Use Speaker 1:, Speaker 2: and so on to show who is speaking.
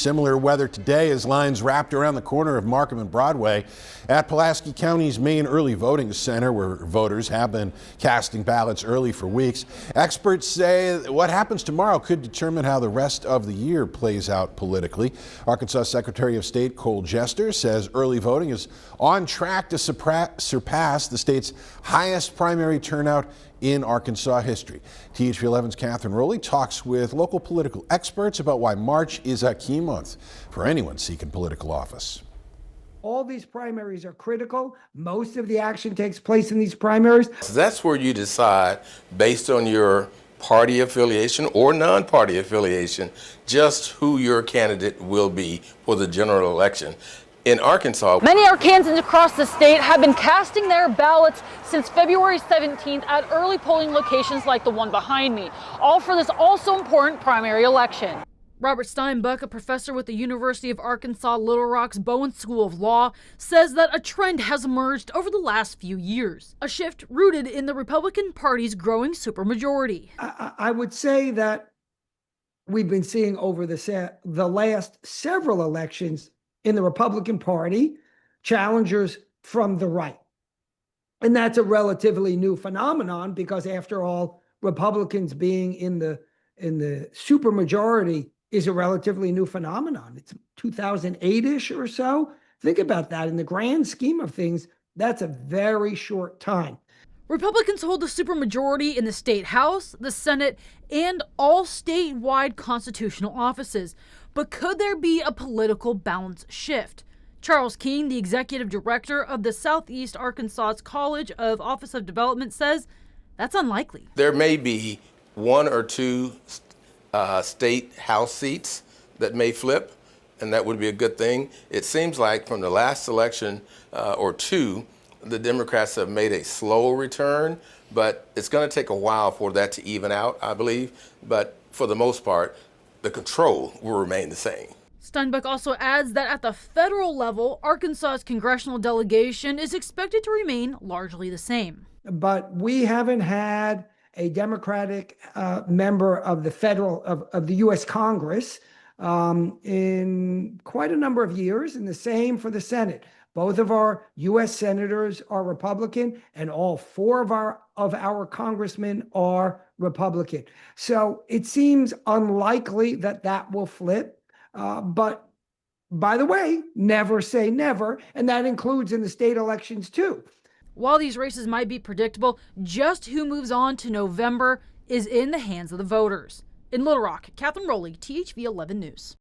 Speaker 1: Similar weather today as lines wrapped around the corner of Markham and Broadway at Pulaski County's main early voting center, where voters have been casting ballots early for weeks. Experts say what happens tomorrow could determine how the rest of the year plays out politically. Arkansas Secretary of State Cole Jester says early voting is on track to surpass the state's highest primary turnout in Arkansas history. THV 11's Catherine Rowley talks with local political experts about why March is a key month for anyone seeking political office.
Speaker 2: All these primaries are critical. Most of the action takes place in these primaries.
Speaker 3: That's where you decide, based on your party affiliation or non-party affiliation, just who your candidate will be for the general election. In Arkansas,
Speaker 4: many Arkansans across the state have been casting their ballots since February 17th at early polling locations like the one behind me, all for this also important primary election. Robert Steinbuck, a professor with the University of Arkansas Little Rock's Bowen School of Law, says that a trend has emerged over the last few years, a shift rooted in the Republican Party's growing supermajority.
Speaker 2: I would say that we've been seeing over the last several elections in the Republican Party challengers from the right. And that's a relatively new phenomenon because, after all, Republicans being in the supermajority is a relatively new phenomenon. It's 2008-ish or so. Think about that. In the grand scheme of things, that's a very short time.
Speaker 4: Republicans hold the supermajority in the state House, the Senate, and all statewide constitutional offices. But could there be a political balance shift? Charles King, the executive director of the Southeast Arkansas College of Office of Development, says that's unlikely.
Speaker 3: There may be one or two state House seats that may flip, and that would be a good thing. It seems like from the last election or two, the Democrats have made a slow return, but it's going to take a while for that to even out, I believe. But for the most part, the control will remain the same.
Speaker 4: Steinbuck also adds that at the federal level, Arkansas's congressional delegation is expected to remain largely the same.
Speaker 2: But we haven't had a Democratic member of the U.S. Congress in quite a number of years, and the same for the Senate. Both of our U.S. senators are Republican, and all four of our congressmen are Republican. So it seems unlikely that will flip. But by the way, never say never, and that includes in the state elections too.
Speaker 4: While these races might be predictable, just who moves on to November is in the hands of the voters. In Little Rock, Catherine Rowley, THV 11 News.